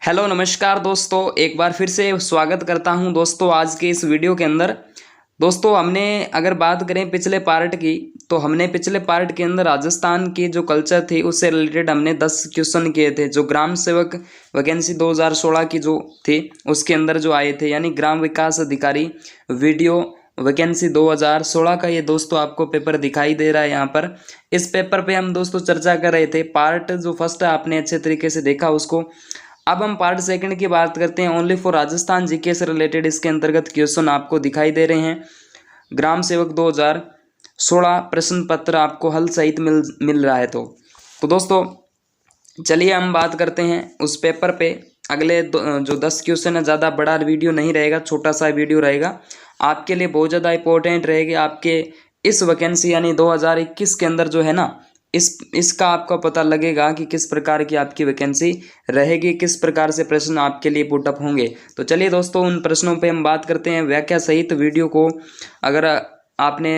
Hello नमस्कार दोस्तों, एक बार फिर से स्वागत करता हूं दोस्तों आज के इस वीडियो के अंदर। दोस्तों हमने अगर बात करें पिछले पार्ट की, तो हमने पिछले पार्ट के अंदर राजस्थान की जो कल्चर थी उससे रिलेटेड हमने 10 क्वेश्चन किए थे। जो ग्राम सेवक वैकेंसी 2016 की जो थी उसके अंदर जो आए थे, यानी ग्राम विकास अधिकारी वीडियो वैकेंसी 2016 का ये दोस्तों आपको पेपर दिखाई दे रहा है यहाँ पर। इस पेपर पे हम दोस्तों चर्चा कर रहे थे। पार्ट जो फर्स्ट है आपने अच्छे तरीके से देखा उसको। अब हम पार्ट सेकंड की बात करते हैं। ओनली फॉर राजस्थान जीके से रिलेटेड इसके अंतर्गत क्वेश्चन आपको दिखाई दे रहे हैं। ग्राम सेवक 2016 प्रश्न पत्र आपको हल सहित मिल रहा है। तो दोस्तों चलिए हम बात करते हैं उस पेपर पे। अगले जो 10 क्वेश्चन है, ज़्यादा बड़ा वीडियो नहीं रहेगा, छोटा सा वीडियो रहेगा, आपके लिए बहुत ज़्यादा इंपॉर्टेंट रहेगी। आपके इस वैकेंसी यानी 2021 के अंदर जो है ना, इसका आपको पता लगेगा कि किस प्रकार की आपकी वैकेंसी रहेगी, किस प्रकार से प्रश्न आपके लिए पुटअप होंगे। तो चलिए दोस्तों उन प्रश्नों पे हम बात करते हैं। व्याख्या सहित वीडियो को अगर आपने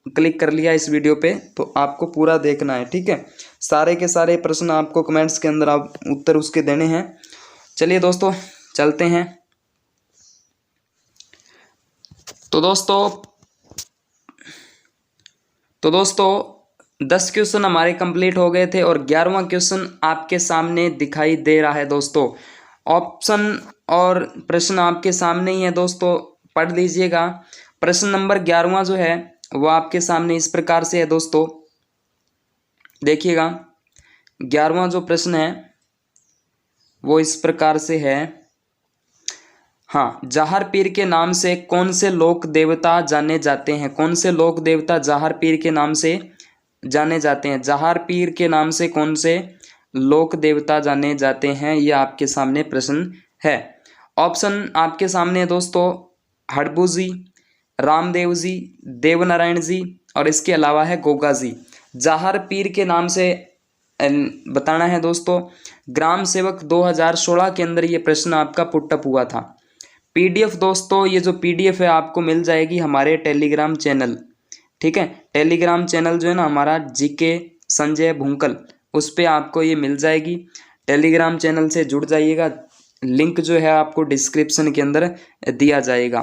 क्लिक कर लिया इस वीडियो पे तो आपको पूरा देखना है, ठीक है। सारे के सारे प्रश्न आपको कमेंट्स के अंदर आप उत्तर उसके देने हैं। चलिए दोस्तों चलते हैं। तो दोस्तों 10 क्वेश्चन हमारे कंप्लीट हो गए थे और 11वां क्वेश्चन आपके सामने दिखाई दे रहा है दोस्तों। ऑप्शन और प्रश्न आपके सामने ही है दोस्तों, पढ़ लीजिएगा। प्रश्न नंबर 11वां जो है वो आपके सामने इस प्रकार से है दोस्तों, देखिएगा। 11वां जो प्रश्न है वो इस प्रकार से है। हाँ, जाहर पीर के नाम से कौन से लोक देवता जाने जाते हैं? कौन से लोक देवता जाहर पीर के नाम से जाने जाते हैं? जाहर पीर के नाम से कौन से लोक देवता जाने जाते हैं? ये आपके सामने प्रश्न है। ऑप्शन आपके सामने है दोस्तों, हड़बू जी, रामदेव जी, देवनारायण जी और इसके अलावा है गोगा जी। जाहर पीर के नाम से बताना है दोस्तों। ग्राम सेवक 2016 के अंदर ये प्रश्न आपका पुटअप हुआ था। पीडीएफ दोस्तों, ये जो पीडीएफ है आपको मिल जाएगी हमारे टेलीग्राम चैनल, ठीक है। टेलीग्राम चैनल जो है ना हमारा जीके संजय भुंकल, उस पर आपको ये मिल जाएगी। टेलीग्राम चैनल से जुड़ जाइएगा, लिंक जो है आपको डिस्क्रिप्शन के अंदर दिया जाएगा।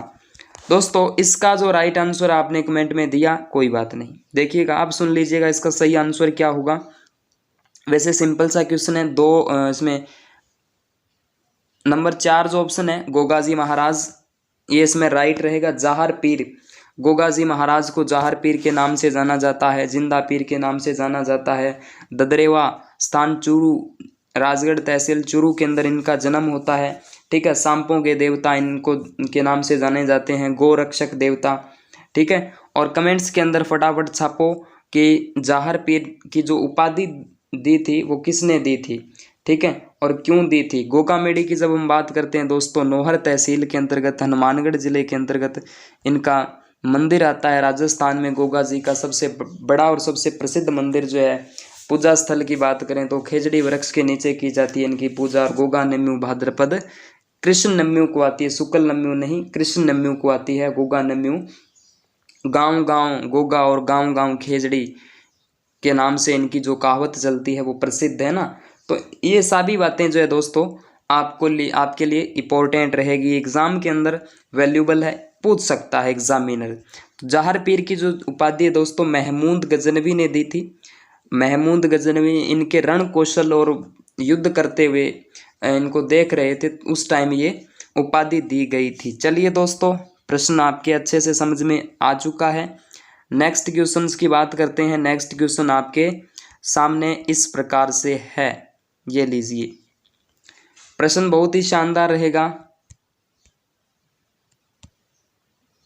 दोस्तों इसका जो राइट आंसर आपने कमेंट में दिया कोई बात नहीं, देखिएगा आप सुन लीजिएगा इसका सही आंसर क्या होगा। वैसे सिंपल सा क्वेश्चन है। इसमें नंबर 4 जो ऑप्शन है गोगाजी महाराज, ये इसमें राइट रहेगा। जाहर पीर, गोगाजी महाराज को जाहर पीर के नाम से जाना जाता है, जिंदा पीर के नाम से जाना जाता है। ददरेवा स्थान चूरू, राजगढ़ तहसील चूरू के अंदर इनका जन्म होता है, ठीक है। सांपों के देवता इनको के नाम से जाने जाते हैं, गोरक्षक देवता, ठीक है। और कमेंट्स के अंदर फटाफट छापो कि जाहर पीर की जो उपाधि दी थी वो किसने दी थी, ठीक है, और क्यों दी थी। गोगामेडी की जब हम बात करते हैं दोस्तों, नौहर तहसील के अंतर्गत हनुमानगढ़ जिले के अंतर्गत इनका मंदिर आता है। राजस्थान में गोगा जी का सबसे बड़ा और सबसे प्रसिद्ध मंदिर जो है, पूजा स्थल की बात करें तो खेजड़ी वृक्ष के नीचे की जाती है इनकी पूजा। और गोगा नम्यू भाद्रपद कृष्ण नम्यू को आती है, शुक्ल नम्यू नहीं, कृष्ण नम्यू को आती है गोगा नम्यू। गांव गांव गोगा और गांव गांव खेजड़ी के नाम से इनकी जो कहावत चलती है वो प्रसिद्ध है ना। तो ये सभी बातें जो है दोस्तों आपके लिए इंपॉर्टेंट रहेगी, एग्जाम के अंदर वैल्यूबल है, पूछ सकता है एग्जामिनर। तो जाहर पीर की जो उपाधि है दोस्तों महमूद गजनवी ने दी थी। महमूद गजनवी इनके रण कौशल और युद्ध करते हुए इनको देख रहे थे, उस टाइम ये उपाधि दी गई थी। चलिए दोस्तों प्रश्न आपके अच्छे से समझ में आ चुका है। नेक्स्ट क्वेश्चन की बात करते हैं। नेक्स्ट क्वेश्चन आपके सामने इस प्रकार से है, ये लीजिए। प्रश्न बहुत ही शानदार रहेगा,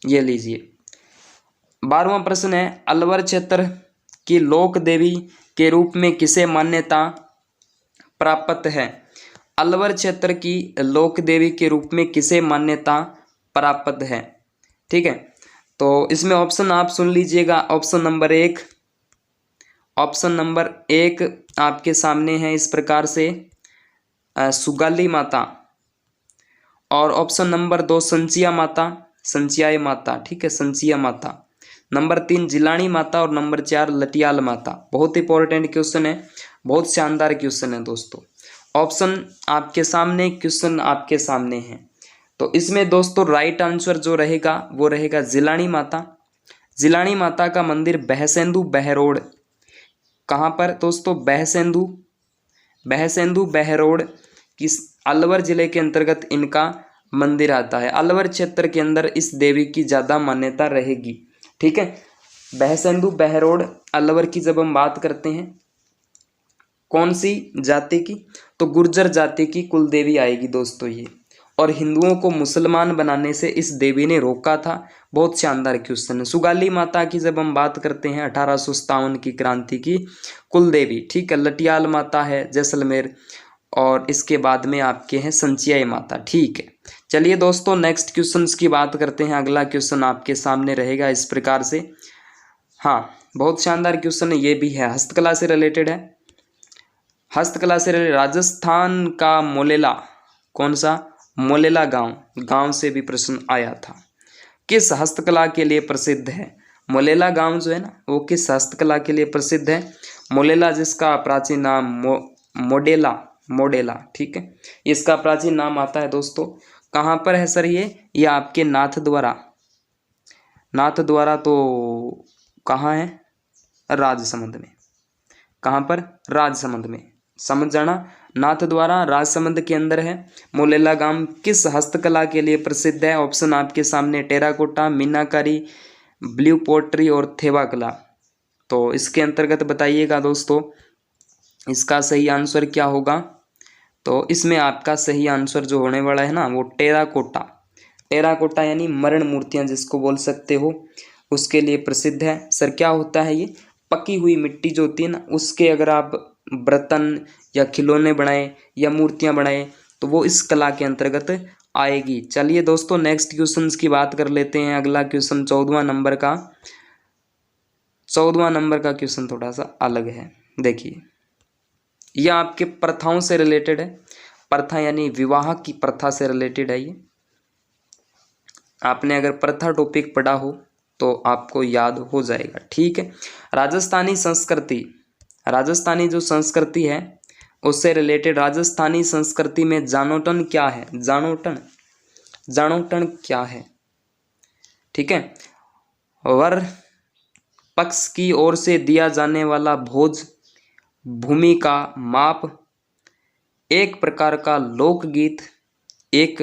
ये लीजिए। 12वां प्रश्न है, अलवर क्षेत्र की लोक देवी के रूप में किसे मान्यता प्राप्त है? अलवर क्षेत्र की लोक देवी के रूप में किसे मान्यता प्राप्त है, ठीक है। तो इसमें ऑप्शन आप सुन लीजिएगा। ऑप्शन नंबर एक आपके सामने है इस प्रकार से, सुगाली माता। और ऑप्शन नंबर 2 संचिया माता, संचियाई माता, ठीक है, संचिया माता। नंबर 3 जिलानी माता और नंबर 4 लटियाल माता। बहुत इंपॉर्टेंट क्वेश्चन है, बहुत शानदार क्वेश्चन है दोस्तों। ऑप्शन आपके सामने, क्वेश्चन आपके सामने है। तो इसमें दोस्तों राइट आंसर जो रहेगा वो रहेगा जिलानी माता। जिलानी माता का मंदिर बहसेंदु बहरोड, कहाँ पर दोस्तों? बहसेंदु बहरोड किस अलवर जिले के अंतर्गत इनका मंदिर आता है। अलवर क्षेत्र के अंदर इस देवी की ज़्यादा मान्यता रहेगी। ठीक है, बहसेंदु बहरोड अलवर की जब हम बात करते हैं, कौन सी जाति की? तो गुर्जर जाति की कुल देवी आएगी दोस्तों ये। और हिंदुओं को मुसलमान बनाने से इस देवी ने रोका था। बहुत शानदार क्वेश्चन है। सुगाली माता की जब हम बात करते हैं 1857 की क्रांति की कुल देवी, ठीक है। लटियाल माता है जैसलमेर, और इसके बाद में आपके हैं संचियाई माता। ठीक है, चलिए दोस्तों नेक्स्ट क्वेश्चंस की बात करते हैं। अगला क्वेश्चन आपके सामने रहेगा इस प्रकार से। हाँ, बहुत शानदार क्वेश्चन है, ये भी है, हस्तकला से रिलेटेड है। हस्तकला से रिलेटेड राजस्थान का मोलेला, कौन सा? मोलेला गांव से भी प्रश्न आया था। किस हस्तकला के लिए प्रसिद्ध है? मोलेला गांव जो है ना, वो किस हस्तकला के लिए प्रसिद्ध है? मोलेला, जिसका प्राचीन नाम मोडेला, ठीक है, इसका प्राचीन नाम आता है दोस्तों। कहाँ पर है सर ये आपके नाथद्वारा तो कहाँ है? राजसमंद में। कहाँ पर? राजसमंद में, समझ जाना। नाथद्वारा राजसमंद के अंदर है। मोलेला गांव किस हस्तकला के लिए प्रसिद्ध है? ऑप्शन आपके सामने, टेराकोटा, मीनाकारी, ब्लू पोट्री और थेवा कला। तो इसके अंतर्गत बताइएगा दोस्तों इसका सही आंसर क्या होगा। तो इसमें आपका सही आंसर जो होने वाला है ना, वो टेराकोटा यानी मरण मूर्तियां जिसको बोल सकते हो, उसके लिए प्रसिद्ध है। सर क्या होता है ये? पकी हुई मिट्टी जो होती है ना, उसके अगर आप बर्तन या खिलौने बनाए या मूर्तियां बनाए तो वो इस कला के अंतर्गत आएगी। चलिए दोस्तों नेक्स्ट क्वेश्चन की बात कर लेते हैं। अगला क्वेश्चन 14वां नंबर का क्वेश्चन थोड़ा सा अलग है। देखिए, यह आपके प्रथाओं से रिलेटेड है। प्रथा यानी विवाह की प्रथा से रिलेटेड है ये। आपने अगर प्रथा टॉपिक पढ़ा हो तो आपको याद हो जाएगा। ठीक है, राजस्थानी जो संस्कृति है उससे रिलेटेड, राजस्थानी संस्कृति में जानोटन क्या है? जानोटन क्या है? ठीक है, वर पक्ष की ओर से दिया जाने वाला भोज, भूमि का माप, एक प्रकार का लोकगीत, एक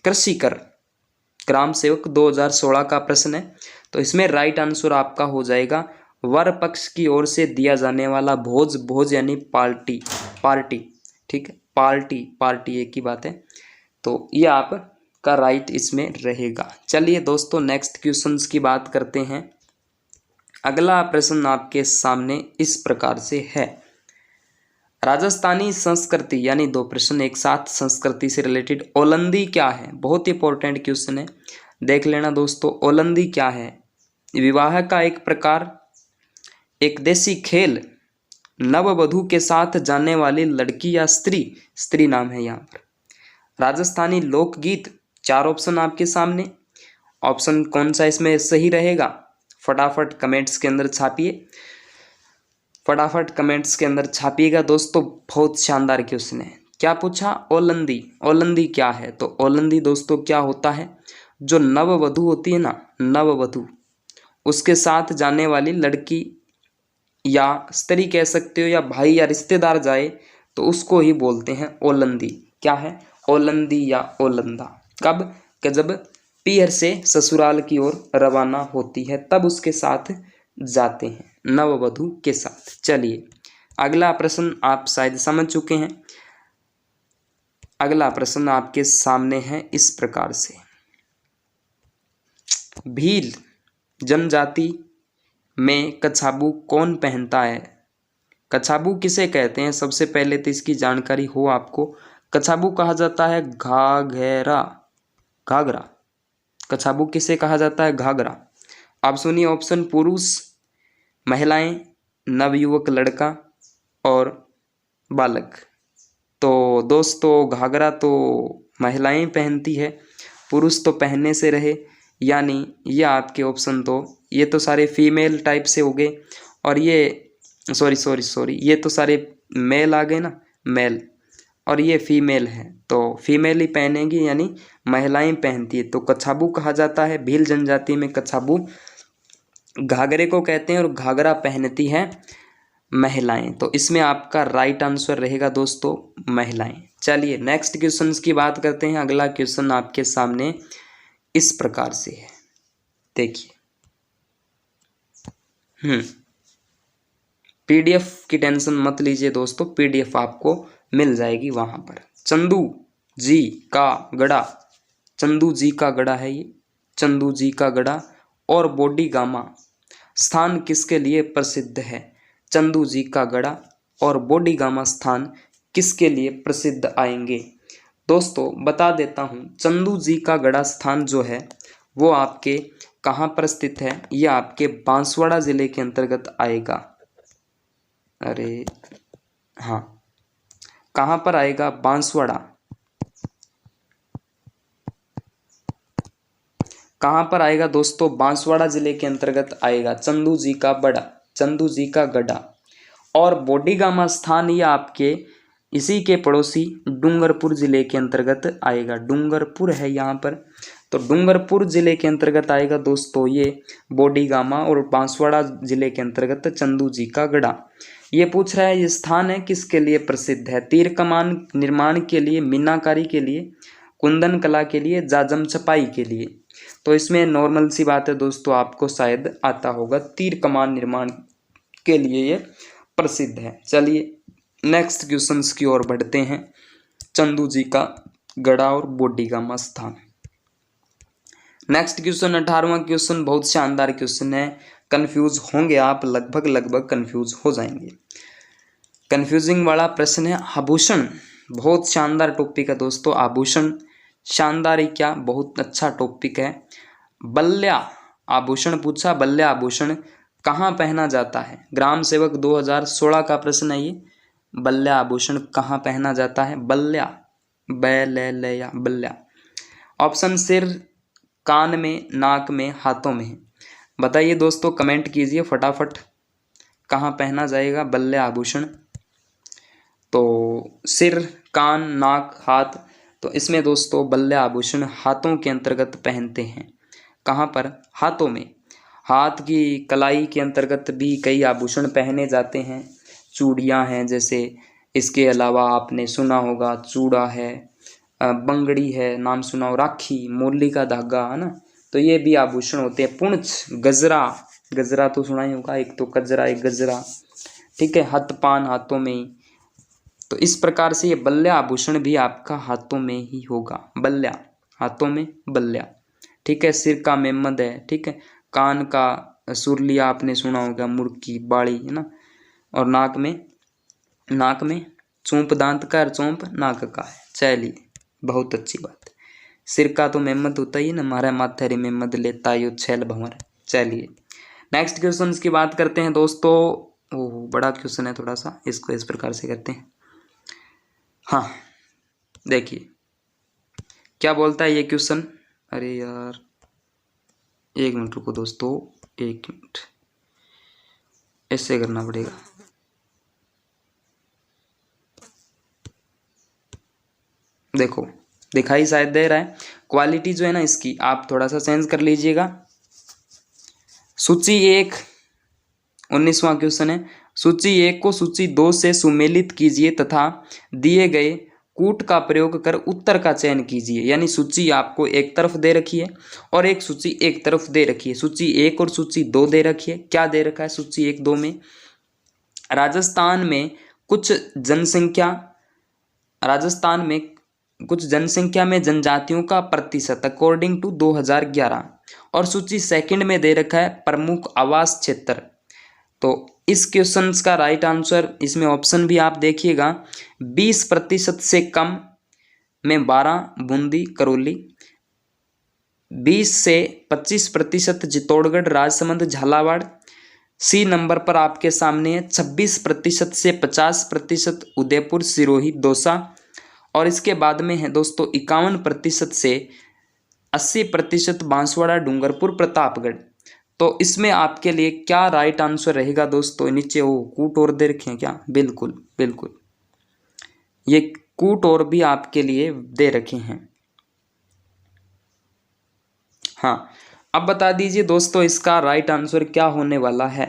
कृषि कर। ग्राम सेवक 2016 का प्रश्न है। तो इसमें राइट आंसर आपका हो जाएगा वर पक्ष की ओर से दिया जाने वाला भोज यानी पार्टी। ठीक है, पार्टी एक ही बात है। तो ये आपका राइट इसमें रहेगा। चलिए दोस्तों नेक्स्ट क्वेश्चंस की बात करते हैं। अगला प्रश्न आपके सामने इस प्रकार से है। राजस्थानी संस्कृति, यानी दो प्रश्न एक साथ संस्कृति से रिलेटेड। ओलंदी क्या है? बहुत इंपॉर्टेंट क्वेश्चन है, देख लेना दोस्तों। ओलंदी क्या है? विवाह का एक प्रकार, एक देसी खेल, नववधू के साथ जाने वाली लड़की या स्त्री नाम है यहाँ पर। राजस्थानी लोकगीत, चार ऑप्शन आपके सामने। ऑप्शन कौन सा इसमें सही रहेगा? फटाफट कमेंट्स के अंदर छापिएगा दोस्तों। बहुत शानदार क्वेश्चन है। क्या पूछा? ओलंदी क्या है? तो ओलंदी दोस्तों क्या होता है? जो नववधू होती है ना, नववधू, उसके साथ जाने वाली लड़की या स्त्री कह सकते हो, या भाई या रिश्तेदार जाए तो उसको ही बोलते हैं ओलंदी। क्या है? ओलंदी या ओलंदा। कब? कि जब पीहर से ससुराल की ओर रवाना होती है तब उसके साथ जाते हैं, नववधू के साथ। चलिए अगला प्रश्न आप शायद समझ चुके हैं। अगला प्रश्न आपके सामने है इस प्रकार से। भील जनजाति में कछाबू कौन पहनता है? कछाबू किसे कहते हैं? सबसे पहले तो इसकी जानकारी हो आपको। कछाबू कहा जाता है घाघरा। कछाबू किसे कहा जाता है? घाघरा। आप सुनिए ऑप्शन, पुरुष, महिलाएं, नवयुवक लड़का और बालक। तो दोस्तों घाघरा तो महिलाएं पहनती है, पुरुष तो पहनने से रहे, यानी ये आपके ऑप्शन, तो ये तो सारे फीमेल टाइप से हो गए, और ये सॉरी ये तो सारे मेल आ गए ना, मेल। और ये फीमेल है, तो फीमेल ही पहनेगी यानी महिलाएं पहनती है, तो कछाबू कहा जाता है। भील जनजाति में कछाबू घाघरे को कहते हैं और घाघरा पहनती है महिलाएं। तो इसमें आपका राइट आंसर रहेगा दोस्तों महिलाएं। चलिए नेक्स्ट क्वेश्चन की बात करते हैं। अगला क्वेश्चन आपके सामने इस प्रकार से है, देखिए। पीडीएफ की टेंशन मत लीजिए दोस्तों, पीडीएफ आपको मिल जाएगी वहां पर। चंदू जी का गड़ा, चंदू जी का गड़ा है ये, चंदू जी का गड़ा और बोडी गामा स्थान किसके लिए प्रसिद्ध है? चंदू जी का गड़ा और बोडी गामा स्थान किसके लिए प्रसिद्ध आएंगे? दोस्तों बता देता हूँ, चंदू जी का गड़ा स्थान जो है वो आपके कहाँ पर स्थित है? ये आपके बांसवाड़ा जिले के अंतर्गत आएगा। अरे हाँ, कहाँ पर आएगा? बांसवाड़ा। कहाँ पर आएगा दोस्तों? बांसवाड़ा जिले के अंतर्गत आएगा चंदू जी का बड़ा, चंदू जी का गड़ा। और बोडीगामा स्थान ये आपके इसी के पड़ोसी डूंगरपुर जिले के अंतर्गत आएगा। डूंगरपुर है यहाँ पर, तो डूंगरपुर जिले के अंतर्गत आएगा दोस्तों ये बोडीगामा, और बांसवाड़ा जिले के अंतर्गत चंदू जी का गड़ा। ये पूछ रहा है ये स्थान है किसके लिए प्रसिद्ध है? तीर कमान निर्माण के लिए, मीनाकारी के लिए, कुंदन कला के लिए, जाजम छपाई के लिए। तो इसमें नॉर्मल सी बात है दोस्तों, आपको शायद आता होगा, तीर कमान निर्माण के लिए ये प्रसिद्ध है। चलिए नेक्स्ट क्वेश्चंस की ओर बढ़ते हैं। चंदू जी का गड़ा और बोडीगामा स्थान। नेक्स्ट क्वेश्चन 18वां क्वेश्चन बहुत शानदार क्वेश्चन है। कंफ्यूज होंगे आप, लगभग कंफ्यूज हो जाएंगे। कंफ्यूजिंग वाला प्रश्न है। आभूषण बहुत शानदार टॉपिक है दोस्तों, आभूषण शानदार ही क्या, बहुत अच्छा टॉपिक है। बल्ल्या आभूषण पूछा, बल्ल्या आभूषण कहाँ पहना जाता है? ग्राम सेवक 2016 का प्रश्न है ये। बल्ल्या आभूषण कहाँ पहना जाता है? बल्ल्या, बल्ल्या, बल्ल्या। ऑप्शन सिर, कान में, नाक में, हाथों में। बताइए दोस्तों, कमेंट कीजिए फटाफट, कहाँ पहना जाएगा बल्ल्या आभूषण? तो सिर, कान, नाक, हाथ, तो इसमें दोस्तों बल्ल्या आभूषण हाथों के अंतर्गत पहनते हैं। कहाँ पर? हाथों में। हाथ की कलाई के अंतर्गत भी कई आभूषण पहने जाते हैं। चूड़ियाँ हैं जैसे, इसके अलावा आपने सुना होगा चूड़ा है, बंगड़ी है, नाम सुना हो, राखी, मोरली का धागा है ना, तो ये भी आभूषण होते हैं। पुंछ, गजरा, गजरा तो सुना ही होगा, एक तो कजरा एक गजरा, ठीक है। हाथ पान हाथों में ही, तो इस प्रकार से ये बल्ल्या आभूषण भी आपका हाथों में ही होगा। बल्ल्या हाथों में, बल्ल्या, ठीक है। सिर का मेमद है, ठीक है। कान का सुरलिया आपने सुना होगा, मुर्की, बाड़ी, है ना। और नाक में चौंप, दांत का चौंप नाक का है। चलिए बहुत अच्छी बात है। सिर का तो मेमद होता ही ना, मारा माथेरी मेमद लेता यो छैल भंवर। चलिए नेक्स्ट क्वेश्चन की बात करते हैं दोस्तों। ओह बड़ा क्वेश्चन है थोड़ा सा, इसको इस प्रकार से करते हैं। हाँ देखिए क्या बोलता है ये क्वेश्चन। अरे यार एक मिनट रुको दोस्तों, एक मिनट, ऐसे करना पड़ेगा। देखो दिखाई शायद दे रहा है, क्वालिटी जो है ना इसकी आप थोड़ा सा चेंज कर लीजिएगा। सूची 1 19वां क्वेश्चन है। सूची 1 को सूची 2 से सुमेलित कीजिए तथा दिए गए कूट का प्रयोग कर उत्तर का चयन कीजिए। यानी सूची आपको एक तरफ दे रखी है और एक सूची एक तरफ दे रखी है। सूची 1 और सूची 2 दे रखी है। क्या दे रखा है सूची 1 2 में? राजस्थान में कुछ जनसंख्या में जनजातियों का प्रतिशत अकॉर्डिंग टू 2011। और सूची सेकंड में दे रखा है प्रमुख आवास क्षेत्र। तो इस क्वेश्चन का राइट आंसर, इसमें ऑप्शन भी आप देखिएगा, 20% से कम में 12 बूंदी करौली, 20 से 25% चित्तौड़गढ़ राजसमंद झालावाड़। सी नंबर पर आपके सामने है 26% से 50% उदयपुर सिरोही दौसा। और इसके बाद में है दोस्तों 51% से 80% बांसवाड़ा डूंगरपुर प्रतापगढ़। तो इसमें आपके लिए क्या राइट आंसर रहेगा दोस्तों? नीचे वो कूट और दे रखे हैं क्या? बिल्कुल बिल्कुल, ये कूट और भी आपके लिए दे रखे हैं। हाँ, अब बता दीजिए दोस्तों इसका राइट आंसर क्या होने वाला है।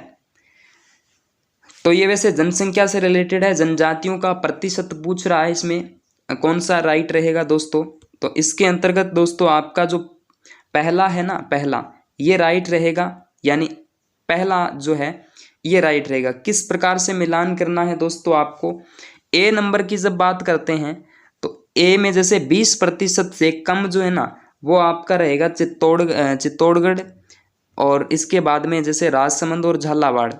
तो ये वैसे जनसंख्या से रिलेटेड है, जनजातियों का प्रतिशत पूछ रहा है, इसमें कौन सा राइट रहेगा दोस्तों। तो इसके अंतर्गत दोस्तों आपका जो पहला है ना, पहला ये राइट रहेगा, यानी पहला जो है ये राइट रहेगा। किस प्रकार से मिलान करना है दोस्तों आपको, ए नंबर की जब बात करते हैं तो ए में जैसे 20% से कम जो है ना वो आपका रहेगा चित्तौड़गढ़, और इसके बाद में जैसे राजसमंद और झालावाड़,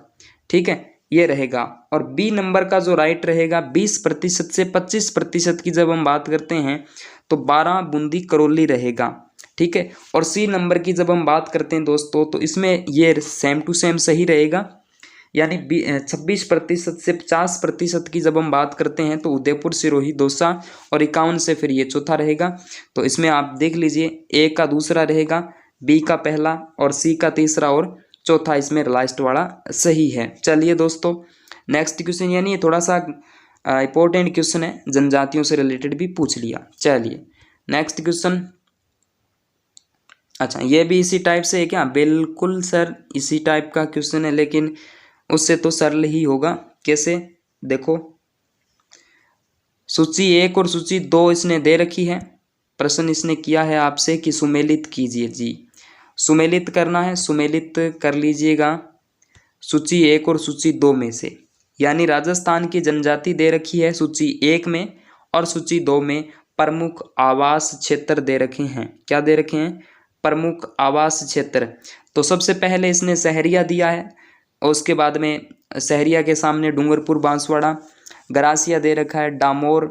ठीक है, ये रहेगा। और बी नंबर का जो राइट रहेगा 20% से 25% की जब हम बात करते हैं तो 12 बूंदी करौली रहेगा, ठीक है। और सी नंबर की जब हम बात करते हैं दोस्तों तो इसमें ये सेम टू सेम सही रहेगा, यानी 26% से 50% की जब हम बात करते हैं तो उदयपुर, सिरोही, दौसा, और 51 से फिर ये चौथा रहेगा। तो इसमें आप देख लीजिए ए का दूसरा रहेगा, बी का पहला और सी का तीसरा और चौथा इसमें लास्ट वाला सही है। चलिए दोस्तों नेक्स्ट क्वेश्चन, यानी ये थोड़ा सा इंपॉर्टेंट क्वेश्चन है, जनजातियों से रिलेटेड भी पूछ लिया। चलिए नेक्स्ट क्वेश्चन, अच्छा ये भी इसी टाइप से है क्या? बिल्कुल सर इसी टाइप का क्वेश्चन है, लेकिन उससे तो सरल ही होगा। कैसे? देखो सूची 1 और सूची 2 इसने दे रखी है, प्रश्न इसने किया है आपसे कि सुमेलित कीजिए। जी सुमेलित करना है, सुमेलित कर लीजिएगा सूची 1 और सूची 2 में से। यानी राजस्थान की जनजाति दे रखी है सूची 1 में, और सूची 2 में प्रमुख आवास क्षेत्र दे रखे हैं। क्या दे रखे हैं? प्रमुख आवास क्षेत्र। तो सबसे पहले इसने सहरिया दिया है, और उसके बाद में सहरिया के सामने डूंगरपुर, बांसवाड़ा, गरासिया दे रखा है, डामोर,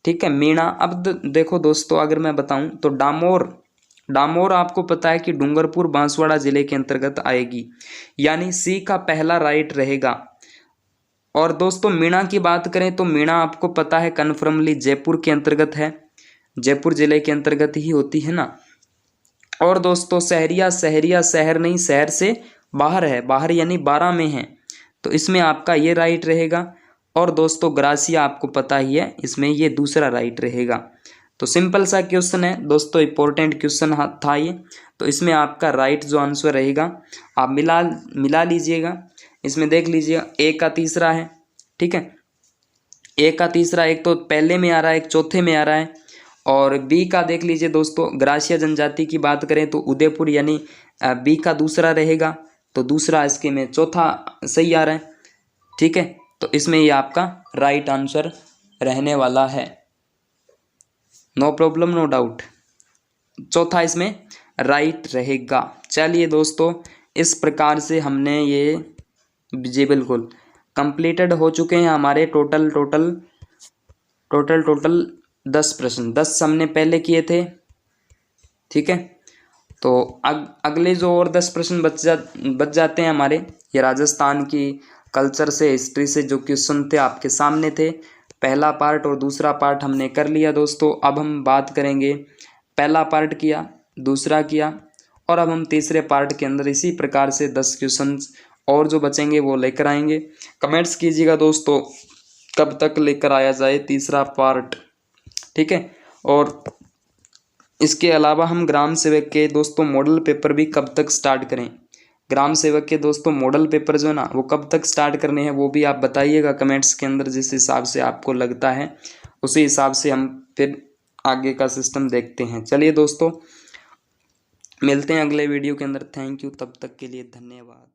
ठीक है, मीणा। अब देखो दोस्तों अगर मैं बताऊं तो डामोर आपको पता है कि डूंगरपुर, बांसवाड़ा जिले के अंतर्गत आएगी, यानी सी का पहला राइट रहेगा। और दोस्तों मीणा की बात करें तो मीणा आपको पता है कन्फर्मली जयपुर के अंतर्गत है, जयपुर जिले के अंतर्गत ही होती है ना। और दोस्तों सहरिया शहर नहीं, शहर से बाहर है, बाहर यानी 12 में है, तो इसमें आपका ये राइट रहेगा। और दोस्तों ग्रासिया आपको पता ही है, इसमें ये दूसरा राइट रहेगा। तो सिंपल सा क्वेश्चन है दोस्तों, इंपॉर्टेंट क्वेश्चन था ये। तो इसमें आपका राइट जो आंसर रहेगा आप मिला लीजिएगा। इसमें देख लीजिएगा ए का तीसरा है, ठीक है, ए का तीसरा एक तो पहले में आ रहा है, एक चौथे में आ रहा है। और बी का देख लीजिए दोस्तों, ग्रासिया जनजाति की बात करें तो उदयपुर, यानी बी का दूसरा रहेगा, तो दूसरा इसके में चौथा सही आ रहा है, ठीक है। तो इसमें ये आपका राइट आंसर रहने वाला है, नो प्रॉब्लम नो डाउट, चौथा इसमें राइट रहेगा। चलिए दोस्तों इस प्रकार से हमने ये जी बिल्कुल कंप्लीटेड हो चुके हैं हमारे टोटल 10 प्रश्न, 10 हमने पहले किए थे, ठीक है। तो अगले जो और 10 प्रश्न बच जाते हैं हमारे, ये राजस्थान की कल्चर से, हिस्ट्री से जो क्वेश्चन थे आपके सामने थे, पहला पार्ट और दूसरा पार्ट हमने कर लिया दोस्तों। अब हम बात करेंगे, पहला पार्ट किया, दूसरा किया, और अब हम तीसरे पार्ट के अंदर इसी प्रकार से 10 क्वेश्चन और जो बचेंगे वो लेकर आएंगे। कमेंट्स कीजिएगा दोस्तों कब तक लेकर आया जाए तीसरा पार्ट, ठीक है। और इसके अलावा हम ग्राम सेवक के दोस्तों मॉडल पेपर भी कब तक स्टार्ट करें, ग्राम सेवक के दोस्तों मॉडल पेपर जो है ना वो कब तक स्टार्ट करने हैं वो भी आप बताइएगा कमेंट्स के अंदर, जिस हिसाब से आपको लगता है उसी हिसाब से हम फिर आगे का सिस्टम देखते हैं। चलिए दोस्तों मिलते हैं अगले वीडियो के अंदर, थैंक यू, तब तक के लिए धन्यवाद।